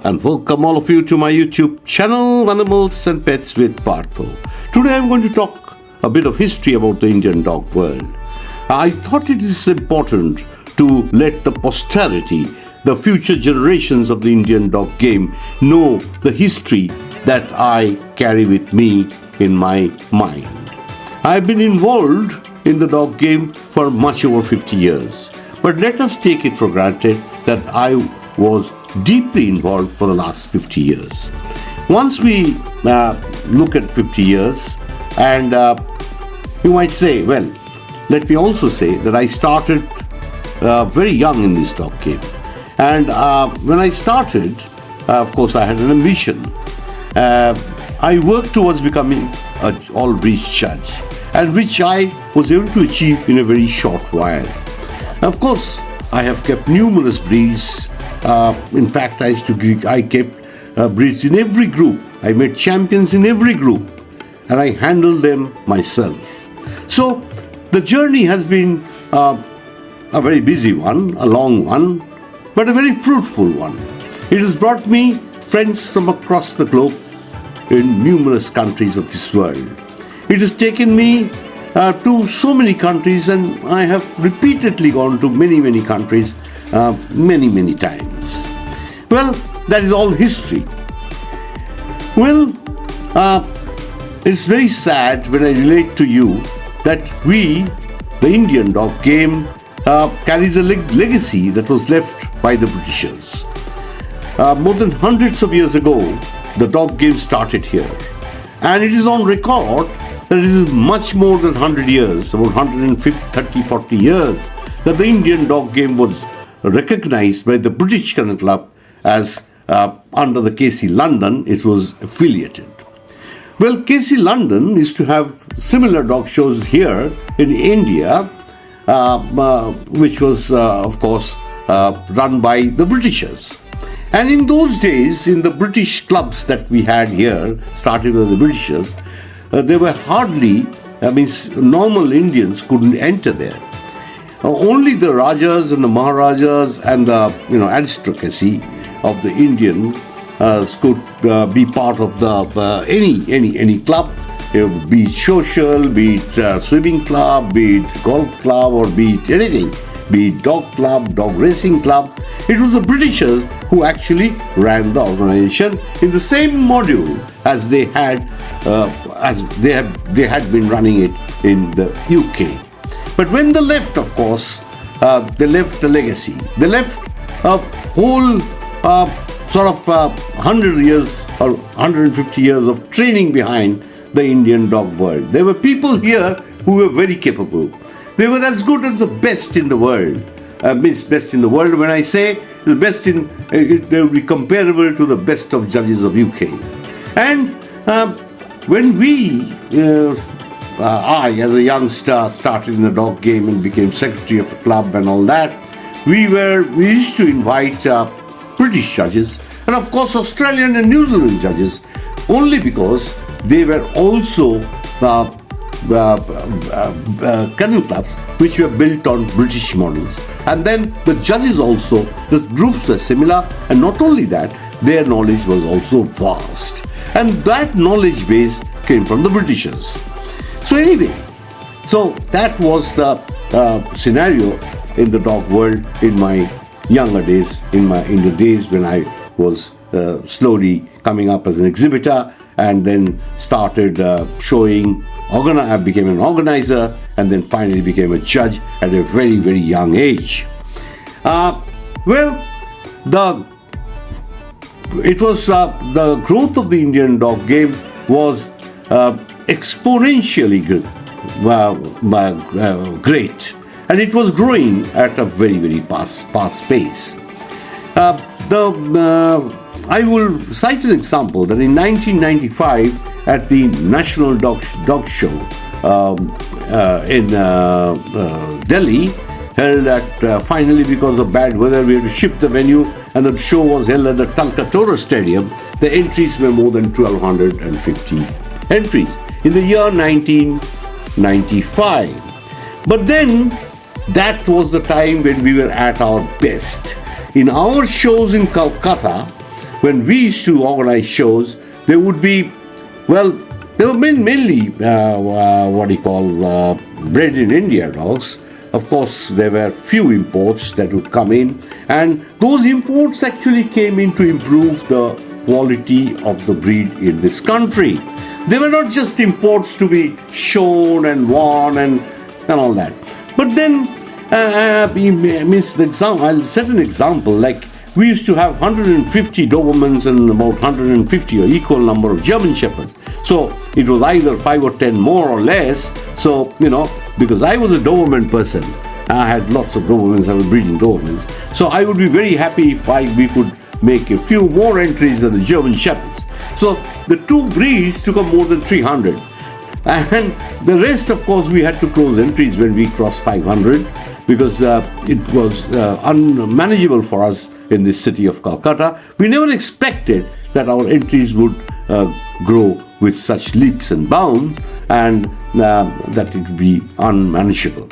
and welcome all of you to my YouTube channel, Animals and Pets with Partha. Today I'm going to talk a bit of history about the Indian dog world. I thought it is important to let the posterity, the future generations of the Indian dog game, know the history that I carry with me in my mind. I've been involved in the dog game for much over 50 years, but let us take it for granted that I was deeply involved for the last 50 years. Once we look at 50 years, and you might say, well, let me also say that I started very young in this dog game. And when I started, of course, I had an ambition. I worked towards becoming an all-breed judge, and which I was able to achieve in a very short while. Of course, I have kept numerous breeds. In fact, I kept breeds in every group. I made champions in every group, and I handled them myself. So the journey has been a very busy one, a long one, but a very fruitful one. It has brought me friends from across the globe in numerous countries of this world. It has taken me to so many countries, and I have repeatedly gone to many countries many times. Well, that is all history. Well, it's very sad when I relate to you that we, the Indian dog game, carries a legacy that was left by the Britishers. More than hundreds of years ago, the dog game started here. And it is on record that it is much more than 100 years, about 130-40 years, that the Indian dog game was recognized by the British Kennel Club as under the KC London it was affiliated. Well, KC London is to have similar dog shows here in India, which was of course run by the Britishers. And in those days, in the British clubs that we had here, started with the Britishers, there were hardly, normal Indians couldn't enter there. Only the Rajas and the Maharajas and the aristocracy of the Indian could be part of the any club, be it social, be it swimming club, be it golf club, or be it anything, be it dog club, dog racing club. It was the Britishers who actually ran the organization in the same module as they had been running it in the UK. But when they left, of course, they left a legacy. They left a whole 100 years or 150 years of training behind the Indian dog world. There were people here who were very capable. They were as good as the best in the world. Best in the world, when I say the best in, they would be comparable to the best of judges of UK. And when I, as a youngster, started in the dog game and became secretary of a club and all that, we used to invite British judges and of course Australian and New Zealand judges, only because they were also kennel clubs which were built on British models. And then the judges also, the groups were similar, and not only that, their knowledge was also vast. And that knowledge base came from the Britishers. So anyway, so that was the scenario in the dog world in my younger days, in the days when I was slowly coming up as an exhibitor, and then started showing. I became an organizer, and then finally became a judge at a very young age. It was the growth of the Indian dog game was exponentially great, and it was growing at a very fast pace. I will cite an example that in 1995 at the National Dog Show in Delhi, held at finally because of bad weather we had to shift the venue, and the show was held at the Talkatoora Stadium. The entries were more than 1,250 entries in the year 1995. But then that was the time when we were at our best. In our shows in Calcutta, when we used to organize shows, there would be, well, they were mainly bred in India dogs. Of course, there were few imports that would come in, and those imports actually came in to improve the quality of the breed in this country. They were not just imports to be shown and worn and all that. But then, I'll set an example, like we used to have 150 Dobermans and about 150 or equal number of German Shepherds. So it was either 5 or 10 more or less. So, because I was a Doberman person, I had lots of Dobermans, I was breeding Dobermans. So I would be very happy if we could make a few more entries than the German Shepherds. So the two breeds took up more than 300. And the rest, of course, we had to close entries when we crossed 500 because it was unmanageable for us in the city of Calcutta. We never expected that our entries would grow with such leaps and bounds and that it would be unmanageable.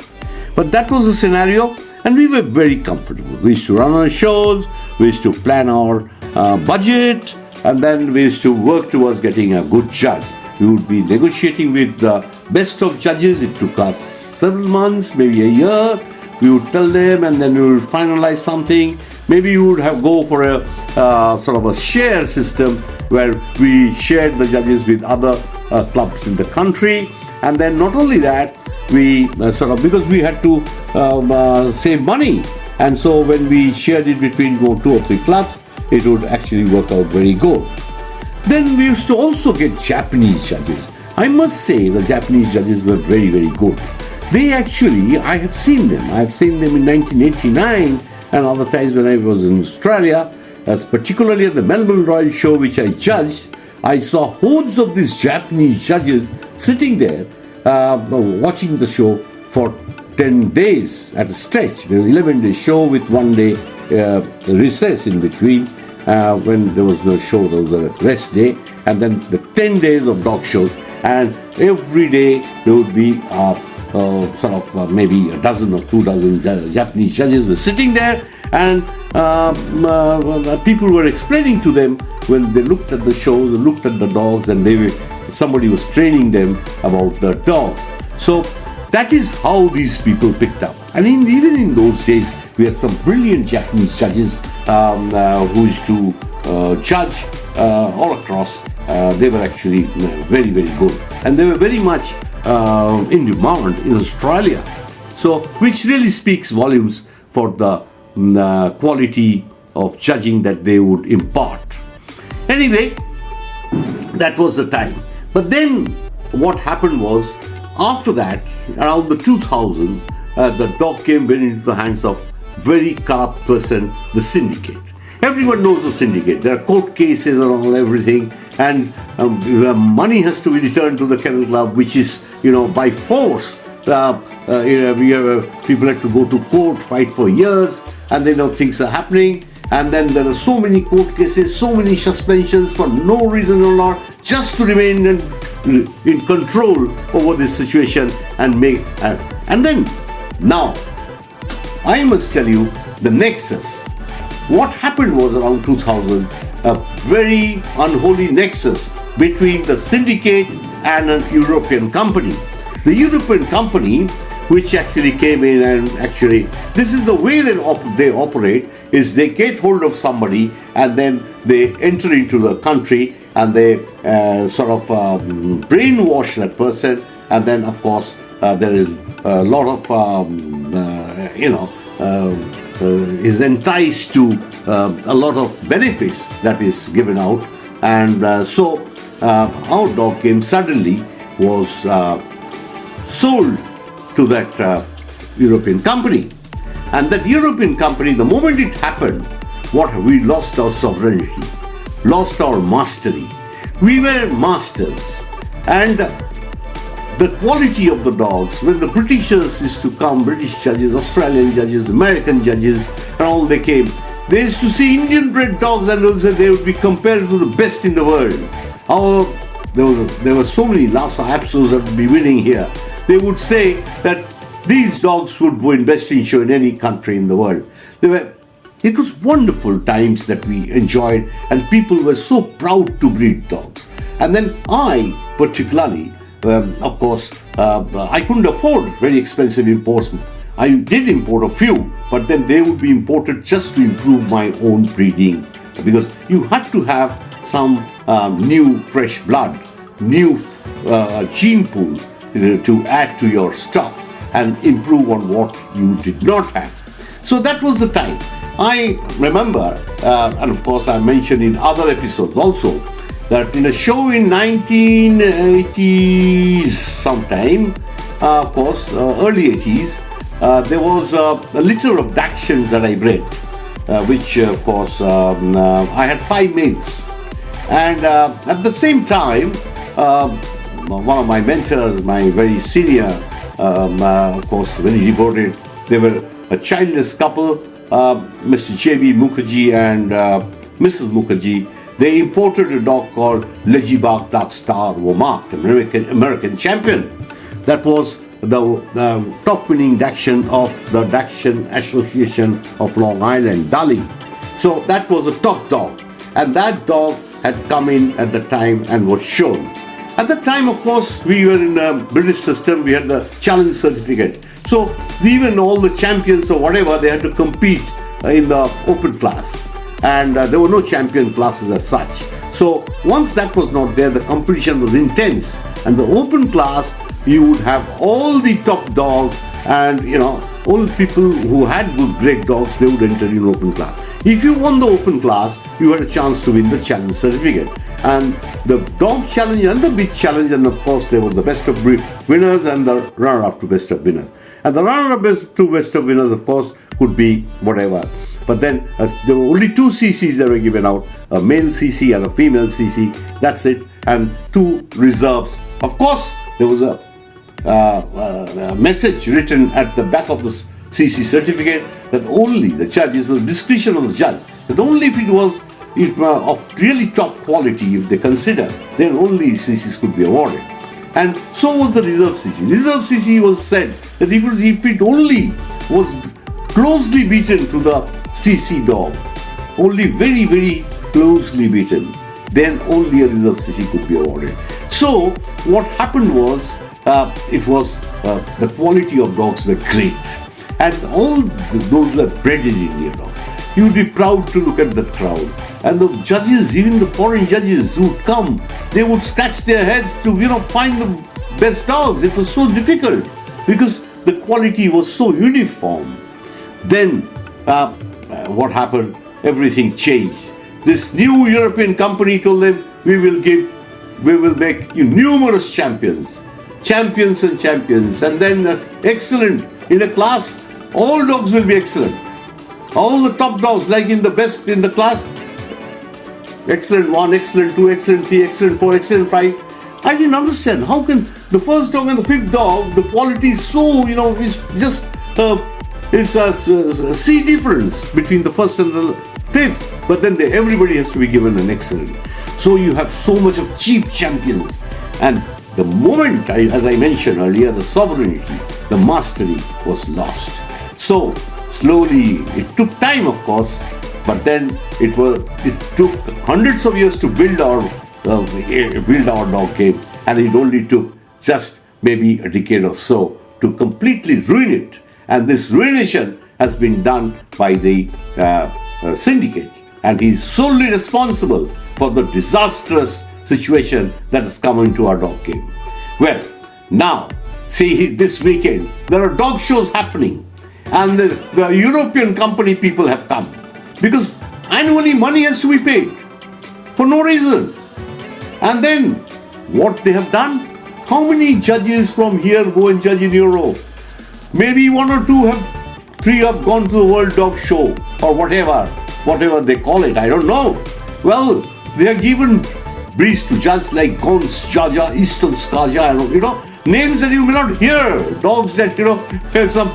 But that was the scenario, and we were very comfortable. We used to run our shows, we used to plan our budget, and then we used to work towards getting a good judge. We would be negotiating with the best of judges. It took us several months, maybe a year. We would tell them, and then we would finalize something. Maybe we would go for a sort of a share system where we shared the judges with other clubs in the country. And then not only that, we because we had to save money. And so when we shared it between 2 or 3 clubs, it would actually work out very good. Then we used to also get Japanese judges. I must say the Japanese judges were very, very good. They actually, I have seen them. I have seen them in 1989 and other times when I was in Australia, particularly at the Melbourne Royal Show, which I judged. I saw hordes of these Japanese judges sitting there watching the show for 10 days at a stretch. The 11-day show with 1 day recess in between. When there was no show, there was a rest day, and then the 10 days of dog shows, and every day there would be maybe a dozen or 2 dozen Japanese judges were sitting there, and people were explaining to them when they looked at the show, they looked at the dogs, and somebody was training them about the dogs. So that is how these people picked up. And even in those days, we had some brilliant Japanese judges who used to judge all across. They were actually very, very good. And they were very much in demand in Australia. So, which really speaks volumes for the quality of judging that they would impart. Anyway, that was the time. But then what happened was, after that, around the 2000, the dog came into the hands of very corrupt person, the syndicate. Everyone knows the syndicate. There are court cases and all everything, and money has to be returned to the kennel club, which is, by force. People have to go to court, fight for years, and they know things are happening. And then there are so many court cases, so many suspensions for no reason or not, just to remain in control over this situation and then now I must tell you the nexus. What happened was around 2000, a very unholy nexus between the syndicate and an European company. The European company, which actually came in, and actually this is the way that they operate, is they get hold of somebody and then they enter into the country and they brainwash that person, and then of course there is a lot of is enticed to a lot of benefits that is given out, and so our dog game suddenly was sold to that European company. And that European company, the moment it happened, we lost our sovereignty, lost our mastery. We were masters, and the quality of the dogs, when the Britishers used to come, British judges, Australian judges, American judges, and all they came, they used to see Indian bred dogs and they would be compared to the best in the world. There were so many Lhasa Apsos that would be winning here. They would say that these dogs would win best in show in any country in the world. They were it was wonderful times that we enjoyed, and people were so proud to breed dogs. And then I, particularly, of course, I couldn't afford very expensive imports. I did import a few, but then they would be imported just to improve my own breeding, because you had to have some new fresh blood, new gene pool to add to your stock and improve on what you did not have. So that was the time. I remember, and of course I mentioned in other episodes also, that in a show in 1980s sometime, of course, early 80s, there was a litter of Dachshunds that I bred, which of course I had 5 males. And at the same time, one of my mentors, my very senior, of course, very devoted, they were a childless couple, Mr. J.B. Mukherjee and Mrs. Mukherjee. They imported a dog called Lejibak Dark Star Womark, American champion. That was the top winning Dachshund of the Dachshund Association of Long Island, Dali. So that was a top dog. And that dog had come in at the time and was shown. At the time, of course, we were in the British system, we had the challenge certificate. So even all the champions or whatever, they had to compete in the open class. And there were no champion classes as such. So once that was not there, the competition was intense. And the open class, you would have all the top dogs, and only people who had good great dogs, they would enter in open class. If you won the open class, you had a chance to win the challenge certificate. And the dog challenge and the big challenge, and of course there was the best of breed winners and the runner-up to best of winners. And the runner-up to best of winners, of course, could be whatever. But then there were only 2 CCs that were given out, a male CC and a female CC. That's it. And 2 reserves. Of course, there was a message written at the back of the CC certificate that only the judges, was discretion of the judge, that only if it was of really top quality, if they consider, then only CCs could be awarded. And so was the reserve CC. Reserve CC was said that if it only was closely beaten to the CC dog, only very, very closely beaten, then only a reserve CC could be awarded. So what happened was, the quality of dogs were great, and all those were bred in India dogs. You'd be proud to look at the crowd, and the judges, even the foreign judges who would come, they would scratch their heads to find the best dogs. It was so difficult because the quality was so uniform. Then what happened? Everything changed. This new European company told them, we will make you numerous champions and champions, and then excellent in a class. All dogs will be excellent. All the top dogs, like in the best in the class, excellent 1, excellent 2, excellent 3, excellent 4, excellent 5. I didn't understand how can the first dog and the 5th dog, the quality is so, is just it's a C difference between the first and the 5th, but then everybody has to be given an excellent. So you have so much of cheap champions, and the moment, as I mentioned earlier, the sovereignty, the mastery was lost. So slowly, it took time, of course, but then it took hundreds of years to build our dog game, and it only took just maybe a decade or so to completely ruin it. And this ruination has been done by the syndicate, and he is solely responsible for the disastrous situation that has come into our dog game. Well, now, see, this weekend, there are dog shows happening, and the European company people have come, because annually money has to be paid for no reason. And then, what they have done? How many judges from here go and judge in Europe? Maybe 1 or 2 3 have gone to the World Dog Show, or whatever they call it, I don't know. Well, they are given breeds to judge like Gons, Jaja, Easton, Skaja, names that you may not hear, dogs that, have some...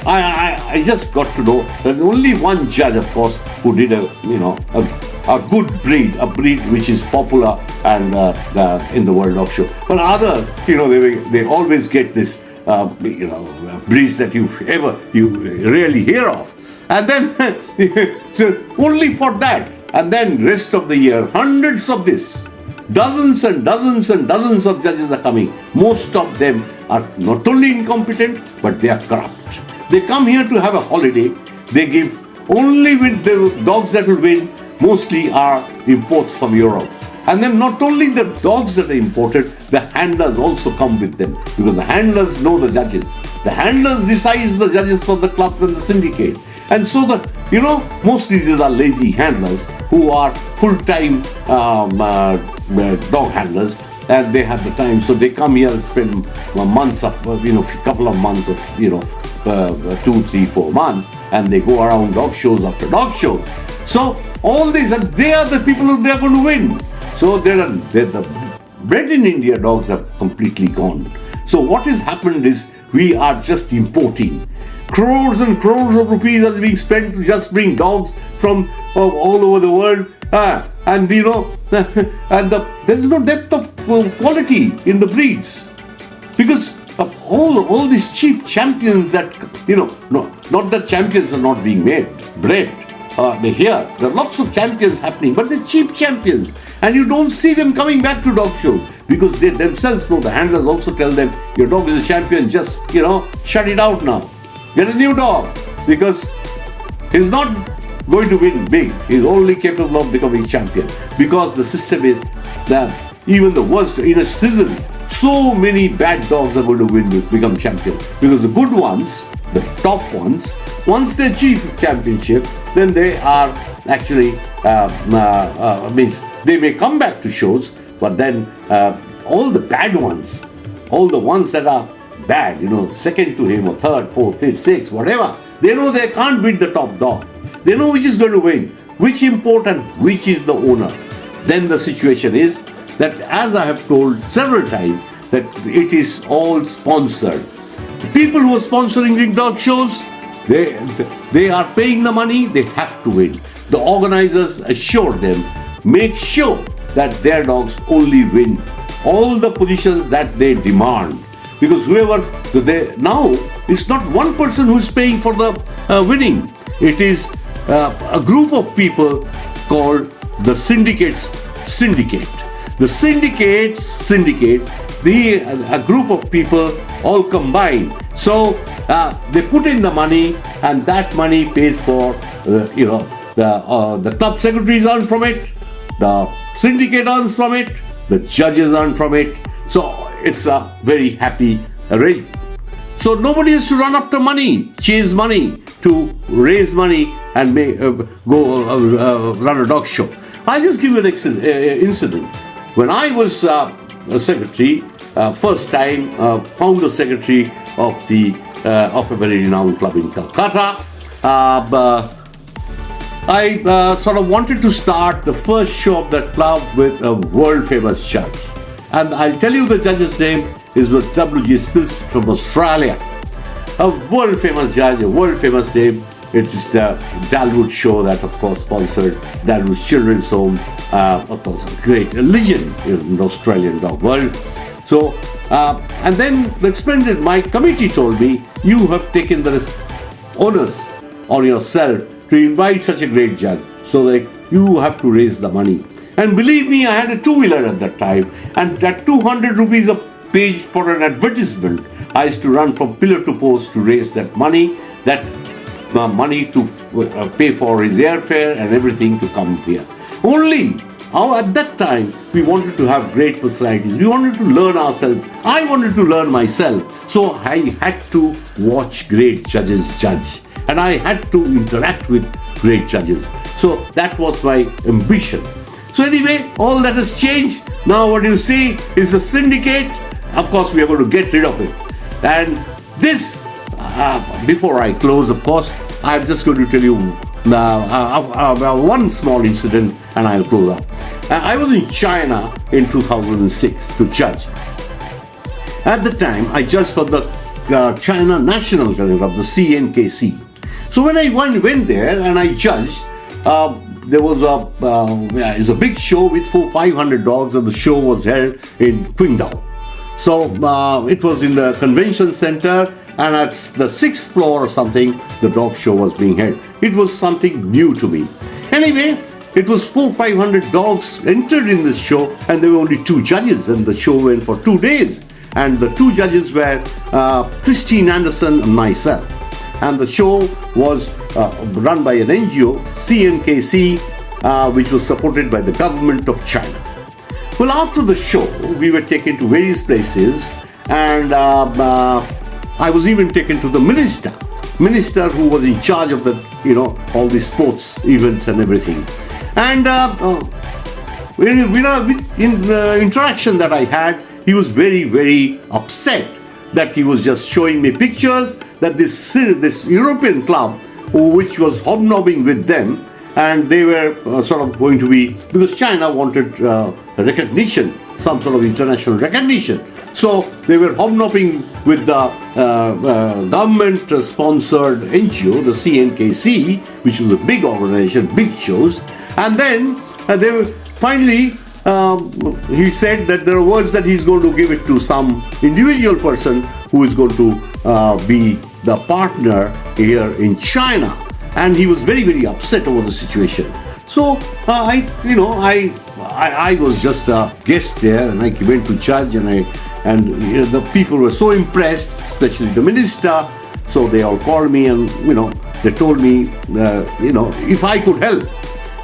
I just got to know that only one judge, of course, who did a good breed, a breed which is popular and in the World Dog Show. But other, they always get this, breeds that you rarely hear of. And then, so only for that. And then rest of the year, hundreds of this. Dozens and dozens and dozens of judges are coming. Most of them are not only incompetent, but they are corrupt. They come here to have a holiday. They give only with the dogs that will win, mostly are imports from Europe. And then not only the dogs that are imported, the handlers also come with them, because the handlers know the judges. The handlers decide the judges for the clubs and the syndicate. And so mostly these are lazy handlers who are full-time dog handlers, and they have the time. So they come here and spend months of, couple of months of, 2, 3, 4 months, and they go around dog shows after dog shows. So all these, and they are the people who they are going to win. So the bred in India dogs have completely gone. So what has happened is we are just importing. Crores and crores of rupees are being spent to just bring dogs from all over the world. And there is no depth of quality in the breeds. Because of all these cheap champions that, not that champions are not being bred. They're here. There are lots of champions happening, but they're cheap champions. And you don't see them coming back to dog shows because they themselves know. The handlers also tell them, your dog is a champion, just, shut it out now. Get a new dog, because he's not going to win big. He's only capable of becoming champion, because the system is that even the worst in a season, so many bad dogs are going to become champion, because the good ones, the top ones, once they achieve championship, then they are actually means they may come back to shows, but then all the bad ones, all the ones that are bad, second to him or third, fourth, fifth, sixth, whatever, they know they can't beat the top dog. They know which is going to win, which import and which is the owner. Then the situation is that, as I have told several times, that it is all sponsored. The people who are sponsoring the dog shows, they are paying the money, they have to win. The organizers assure them, make sure that their dogs only win all the positions that they demand. Because now it's not one person who is paying for the winning. It is a group of people called the syndicate. The syndicate, a group of people all combined. So they put in the money, and that money pays for the club secretaries earn from it, the syndicate earns from it, the judges earn from it. So it's a very happy arrangement. So nobody has to run after money, chase money to raise money and run a dog show. I'll just give you an incident. When I was a secretary, first time founder secretary of a very renowned club in Calcutta, I sort of wanted to start the first show of that club with a world famous judge. And I'll tell you the judge's name is W.G. Spills from Australia. A world famous judge, a world famous name. It's the Dalwood show that, of course, sponsored Dalwood's Children's Home. Of course, a great legend in the Australian dog world. So, and then my committee told me, you have taken the onus on yourself to invite such a great judge. So that you have to raise the money. And believe me, I had a two-wheeler at that time, and that 200 rupees a page for an advertisement, I used to run from pillar to post to raise that money to pay for his airfare and everything to come here. Only at that time, we wanted to have great personalities. We wanted to learn ourselves. I wanted to learn myself. So I had to watch great judges judge. And I had to interact with great judges. So that was my ambition. So anyway, all that has changed. Now what you see is the syndicate. Of course, we are going to get rid of it. And this, before I close, of course, I'm just going to tell you one small incident, and I'll close up. I was in China in 2006 to judge. At the time, I judged for the China National Challenge of the CNKC. So when I went there and I judged, there was a big show with 500 dogs, and the show was held in Qingdao. So it was in the convention center, and at the sixth floor or something, the dog show was being held. It was something new to me. Anyway, it was 400-500 dogs entered in this show, and there were only 2 judges, and the show went for 2 days. And the 2 judges were Christine Anderson and myself. And the show was run by an NGO, CNKC, which was supported by the government of China. Well, after the show, we were taken to various places, and I was even taken to the minister who was in charge of the, all the sports events and everything. And in the interaction that I had, he was very, very upset that he was just showing me pictures that this European club, which was hobnobbing with them, and they were sort of going to be, because China wanted recognition, some sort of international recognition. So they were hobnobbing with the government-sponsored NGO, the CNKC, which was a big organization, big shows. And then they were finally, he said that there are words that he's going to give it to some individual person who is going to be the partner here in China. And he was very, very upset over the situation. So I was just a guest there, and I went to judge, and the people were so impressed, especially the minister. So they all called me, and they told me if I could help.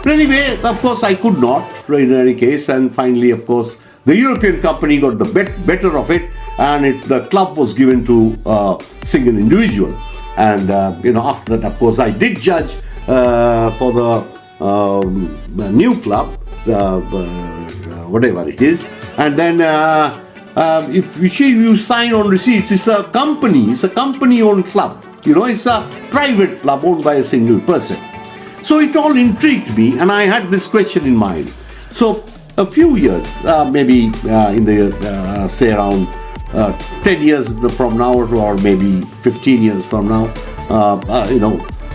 But anyway, of course, I could not in any case. And finally, of course, the European company got the better of it, and the club was given to a single individual. And after that, of course, I did judge for the new club, whatever it is. And then if you sign on receipts, it's a company-owned club. It's a private club owned by a single person. So it all intrigued me, and I had this question in mind. So a few years, maybe in the say around 10 years from now, or maybe 15 years from now,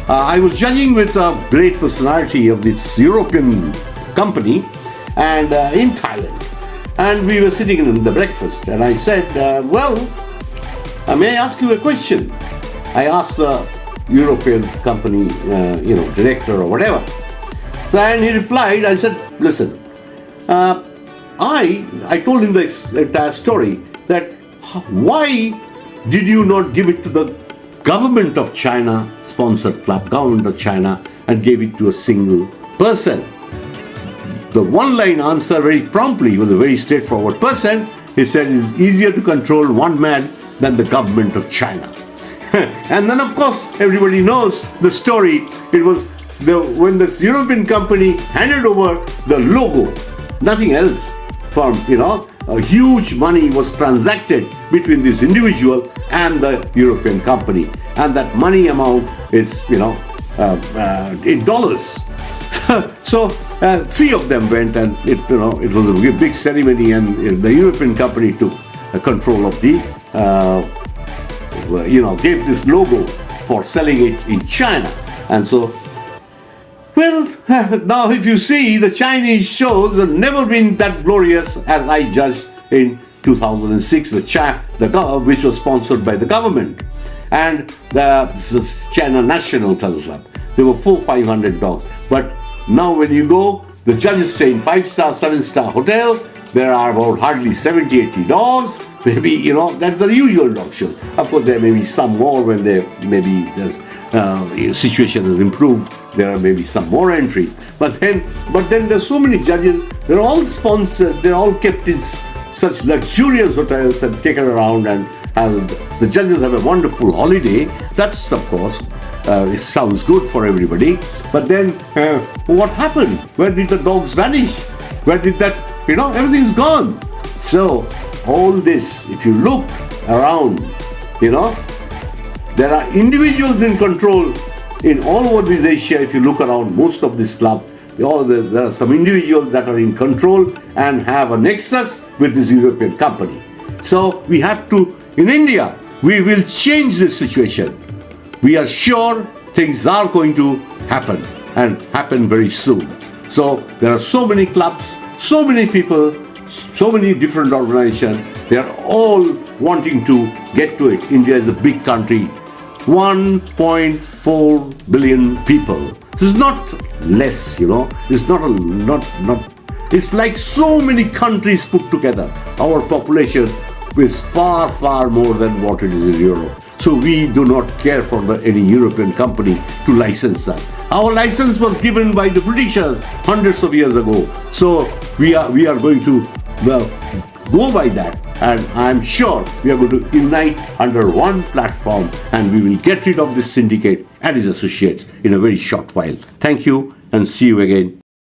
I was judging with a great personality of this European company, and in Thailand. And we were sitting in the breakfast, and I said, may I ask you a question? I asked the European company, director or whatever. So, and he replied, I said, listen, I told him the entire story, that why did you not give it to the government of China sponsored club, government of China, and gave it to a single person? The one-line answer very promptly, he was a very straightforward person. He said it's easier to control one man than the government of China. And then, of course, everybody knows the story. It was when this European company handed over the logo, nothing else, from, a huge money was transacted between this individual and the European company. And that money amount is, in dollars. So 3 of them went, and it was a big ceremony, and the European company took control of the, gave this logo for selling it in China. And so, now if you see, the Chinese shows have never been that glorious as I judged in 2006, which was sponsored by the government, and the China National Club. There were 400-500 dogs. But now when you go, the judges say in 5-star, 7-star hotel, there are about hardly 70-80 dogs. Maybe, that's the usual dog show. Of course, there may be some more when situation has improved. There are maybe some more entries. But then there's so many judges. They're all sponsored. They're all kept in such luxurious hotels and taken around, and the judges have a wonderful holiday. That's, of course, it sounds good for everybody. But then what happened? Where did the dogs vanish? Where did that, everything's gone. So all this, if you look around, there are individuals in control in all over this Asia. If you look around most of these clubs, there are some individuals that are in control and have a nexus with this European company. So we have to, in India, we will change this situation. We are sure things are going to happen, and happen very soon. So there are so many clubs, so many people, so many different organizations. They are all wanting to get to it. India is a big country, 1.4 billion people. This is not less, It's not. It's like so many countries put together. Our population is far, far more than what it is in Europe. So we do not care for any European company to license us. Our license was given by the Britishers hundreds of years ago. So we are going to go by that. And I'm sure we are going to unite under one platform, and we will get rid of this syndicate and its associates in a very short while. Thank you, and see you again